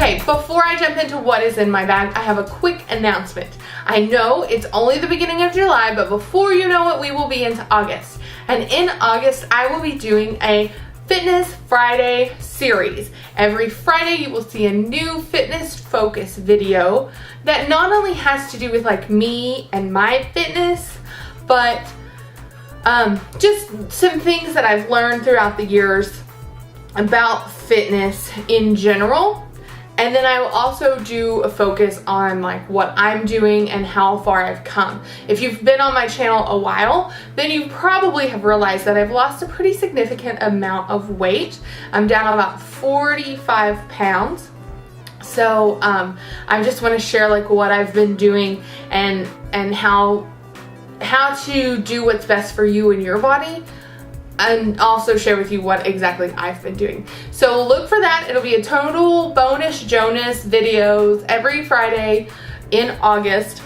Okay, before I jump into what is in my bag, I have a quick announcement. I know it's only the beginning of July, but before you know it, we will be into August. And in August, I will be doing a Fitness Friday series. Every Friday, you will see a new fitness focus video that not only has to do with like me and my fitness, but just some things that I've learned throughout the years about fitness in general. And then I will also do a focus on like what I'm doing and how far I've come. If you've been on my channel a while, then you probably have realized that I've lost a pretty significant amount of weight. I'm down about 45 pounds. So I just want to share like what I've been doing and how to do what's best for you and your body, and also share with you what exactly I've been doing. So look for that. It'll be a total bonus Jonas videos every Friday in August.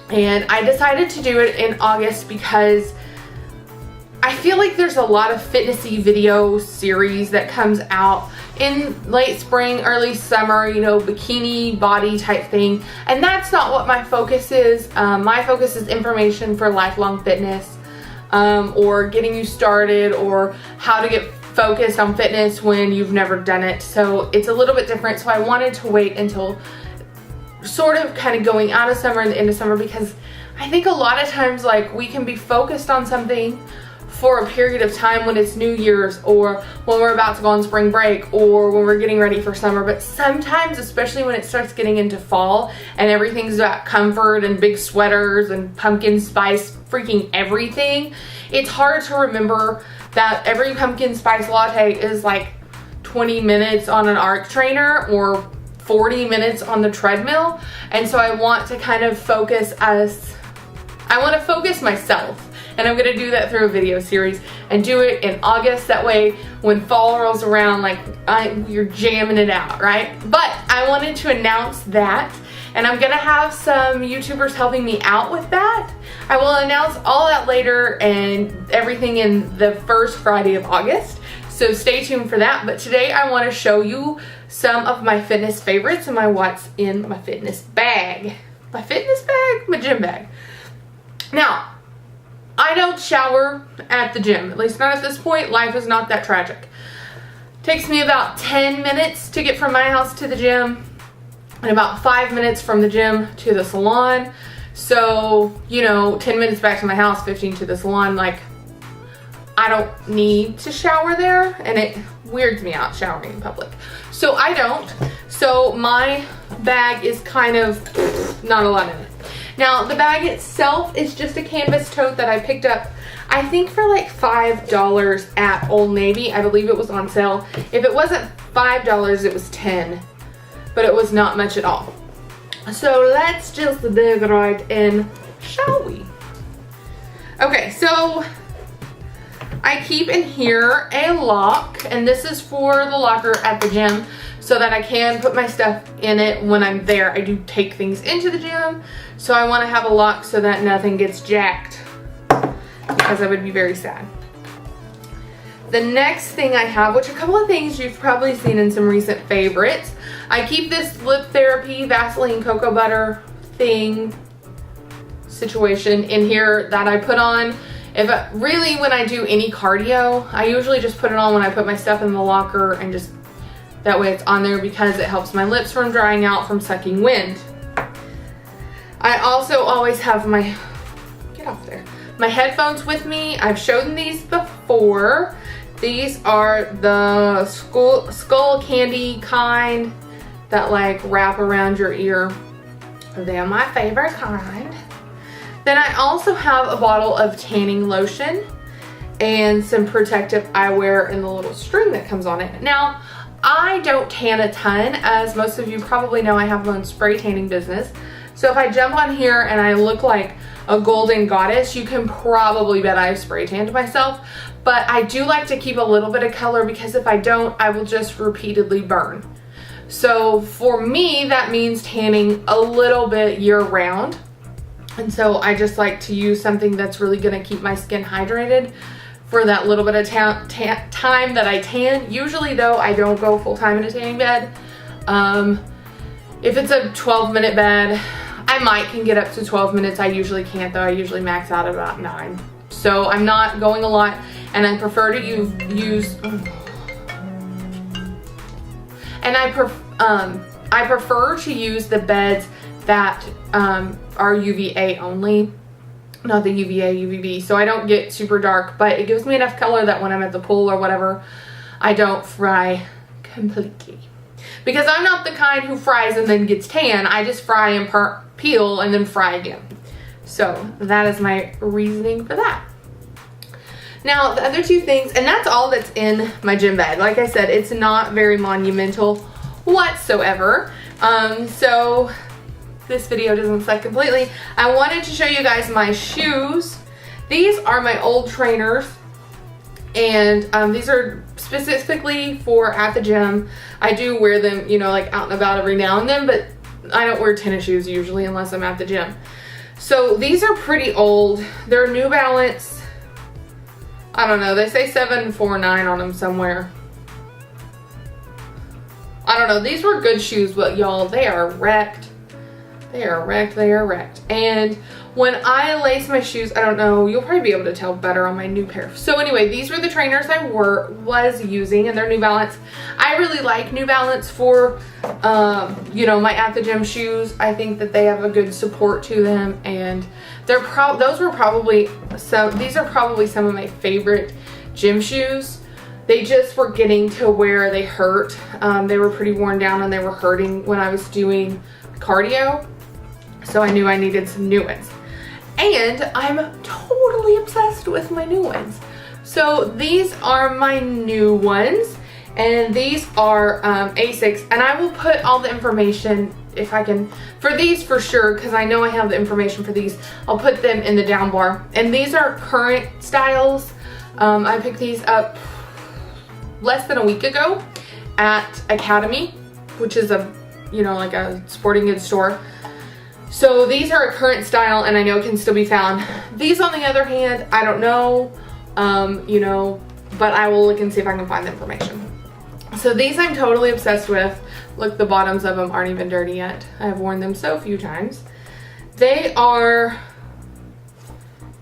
And I decided to do it in August because I feel like there's a lot of fitnessy video series that comes out in late spring, early summer, you know, bikini body type thing. And that's not what my focus is. My focus is information for lifelong fitness. Or getting you started, or how to get focused on fitness when you've never done it. So it's a little bit different. So I wanted to wait until sort of kind of going out of summer and the end of summer, because I think a lot of times like we can be focused on something for a period of time when it's New Year's, or when we're about to go on spring break, or when we're getting ready for summer. But sometimes, especially when it starts getting into fall and everything's about comfort and big sweaters and pumpkin spice freaking everything, it's hard to remember that every pumpkin spice latte is like 20 minutes on an arc trainer or 40 minutes on the treadmill. And so I want to kind of focus myself. And I'm gonna do that through a video series and do it in August. That way, when fall rolls around, like you're jamming it out, right? But I wanted to announce that, and I'm gonna have some YouTubers helping me out with that. I will announce all that later and everything in the first Friday of August. So stay tuned for that. But today I wanna show you some of my fitness favorites and my what's in my fitness bag. My fitness bag? My gym bag. Now, I don't shower at the gym, at least not at this point. Life is not that tragic. Takes me about 10 minutes to get from my house to the gym, and about 5 minutes from the gym to the salon. So, you know, 10 minutes back to my house, 15 to the salon. Like, I don't need to shower there, and it weirds me out showering in public. So I don't. So my bag is kind of not a lot in it. Now, the bag itself is just a canvas tote that I picked up, I think for like $5 at Old Navy. I believe it was on sale. If it wasn't $5, it was $10, but it was not much at all. So let's just dig right in, shall we? Okay, so I keep in here a lock, and this is for the locker at the gym, so that I can put my stuff in it when I'm there. I do take things into the gym, so I want to have a lock so that nothing gets jacked, because I would be very sad. The next thing I have, which a couple of things you've probably seen in some recent favorites, I keep this lip therapy Vaseline cocoa butter thing situation in here that I put on. Really, when I do any cardio, I usually just put it on when I put my stuff in the locker, and just that way it's on there because it helps my lips from drying out from sucking wind. I also always have my, get off there, my headphones with me. I've shown these before. These are the SkullCandy kind that like wrap around your ear. They're my favorite kind. Then I also have a bottle of tanning lotion and some protective eyewear and the little string that comes on it. Now, I don't tan a ton. As most of you probably know, I have my own spray tanning business. So if I jump on here and I look like a golden goddess, you can probably bet I've spray tanned myself. But I do like to keep a little bit of color, because if I don't, I will just repeatedly burn. So for me, that means tanning a little bit year round. And so I just like to use something that's really gonna keep my skin hydrated for that little bit of time that I tan. Usually though, I don't go full time in a tanning bed. If it's a 12-minute bed, I can get up to 12 minutes. I usually can't though. I usually max out at about 9. So I'm not going a lot, and I prefer to use, and I prefer to use the beds that are UVA only, not the UVA, UVB, so I don't get super dark, but it gives me enough color that when I'm at the pool or whatever, I don't fry completely. Because I'm not the kind who fries and then gets tan. I just fry and peel and then fry again. So that is my reasoning for that. Now the other two things, and that's all that's in my gym bag. Like I said, it's not very monumental whatsoever. So this video doesn't suck completely. I wanted to show you guys my shoes. These are my old trainers, and these are specifically for at the gym. I do wear them, you know, like out and about every now and then, but I don't wear tennis shoes usually unless I'm at the gym. So these are pretty old. They're New Balance. I don't know, they say 749 on them somewhere. I don't know, these were good shoes, but y'all, they are wrecked. They are wrecked, they are wrecked. And when I lace my shoes, I don't know, you'll probably be able to tell better on my new pair. So anyway, these were the trainers I was using, and they're New Balance. I really like New Balance for, you know, my at the gym shoes. I think that they have a good support to them, and these are probably some of my favorite gym shoes. They just were getting to where they hurt. They were pretty worn down and they were hurting when I was doing cardio. So I knew I needed some new ones. And I'm totally obsessed with my new ones. So these are my new ones. And these are Asics. And I will put all the information, if I can, for these for sure, because I know I have the information for these. I'll put them in the down bar. And these are current styles. I picked these up less than a week ago at Academy, which is a, you know, like a sporting goods store. So these are a current style, and I know it can still be found. These, on the other hand, I don't know, you know, but I will look and see if I can find the information. So these I'm totally obsessed with. Look, the bottoms of them aren't even dirty yet. I've worn them so few times. They are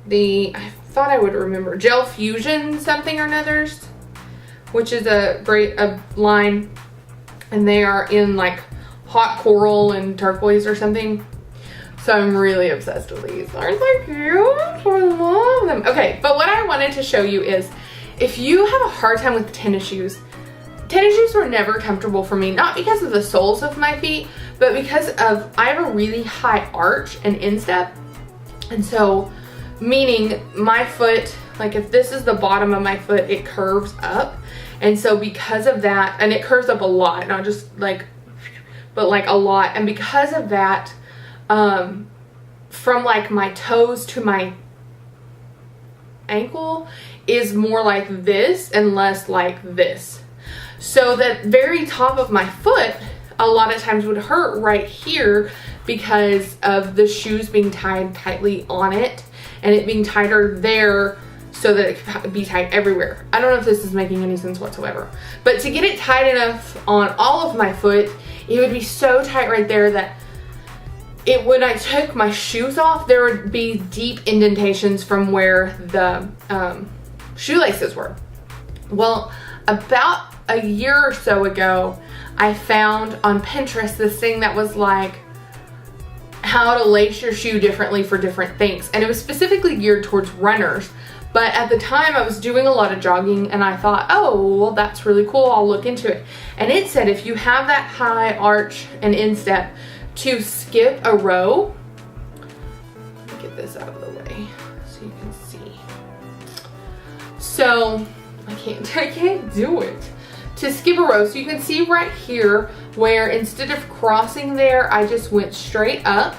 I thought I would remember, Gel Fusion something or another's, which is a line, and they are in like hot coral and turquoise or something. So I'm really obsessed with these. Aren't they cute? I love them. Okay, but what I wanted to show you is, if you have a hard time with tennis shoes were never comfortable for me, not because of the soles of my feet, but because of, I have a really high arch and instep. And so, meaning my foot, like if this is the bottom of my foot, it curves up. And so because of that, and it curves up a lot, not just like, but like a lot. And because of that, from like my toes to my ankle is more like this and less like this. So that very top of my foot a lot of times would hurt right here because of the shoes being tied tightly on it and it being tighter there so that it could be tight everywhere. I don't know if this is making any sense whatsoever. But to get it tight enough on all of my foot, it would be so tight right there that when I took my shoes off, there would be deep indentations from where the shoelaces were. Well, about a year or so ago, I found on Pinterest this thing that was like how to lace your shoe differently for different things. And it was specifically geared towards runners. But at the time I was doing a lot of jogging and I thought, oh, well, that's really cool. I'll look into it. And it said if you have that high arch and instep, to skip a row, let me get this out of the way so you can see. So I can't do it. To skip a row, so you can see right here where instead of crossing there, I just went straight up.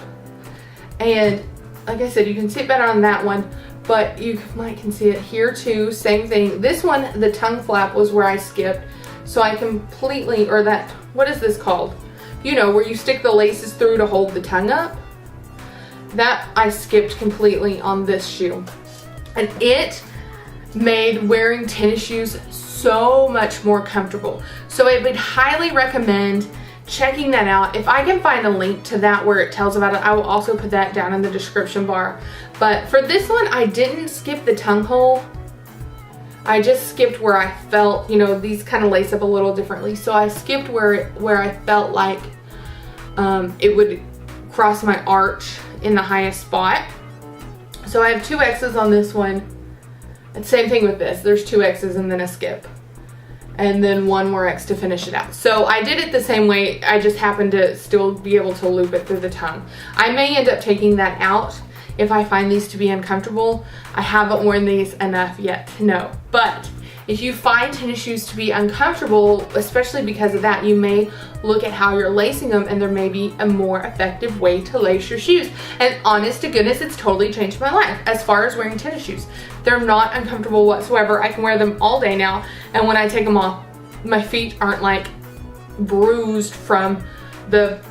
And like I said, you can see it better on that one, but you can see it here too, same thing. This one, the tongue flap was where I skipped. So I completely, or that, what is this called? You know, where you stick the laces through to hold the tongue up. That I skipped completely on this shoe. And it made wearing tennis shoes so much more comfortable. So I would highly recommend checking that out. If I can find a link to that where it tells about it, I will also put that down in the description bar. But for this one, I didn't skip the tongue hole. I just skipped where I felt, you know, these kind of lace up a little differently. So I skipped where I felt like it would cross my arch in the highest spot. So I have 2 X's on this one. And same thing with this. There's 2 X's and then a skip. And then 1 more X to finish it out. So I did it the same way. I just happened to still be able to loop it through the tongue. I may end up taking that out if I find these to be uncomfortable. I haven't worn these enough yet to know. But if you find tennis shoes to be uncomfortable, especially because of that, you may look at how you're lacing them, and there may be a more effective way to lace your shoes. And honest to goodness, it's totally changed my life as far as wearing tennis shoes. They're not uncomfortable whatsoever. I can wear them all day now, and when I take them off, my feet aren't like bruised from the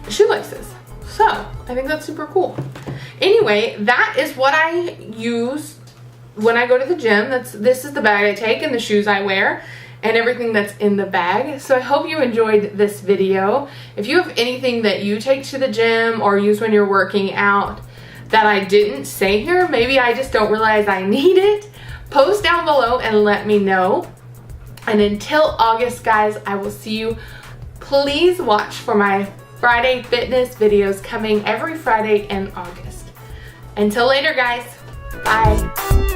shoelaces. So I think that's super cool. Anyway, that is what I use when I go to the gym. This is the bag I take and the shoes I wear and everything that's in the bag. So I hope you enjoyed this video. If you have anything that you take to the gym or use when you're working out that I didn't say here, maybe I just don't realize I need it, post down below and let me know. And until August, guys, I will see you. Please watch for my Friday fitness videos coming every Friday in August. Until later, guys. Bye.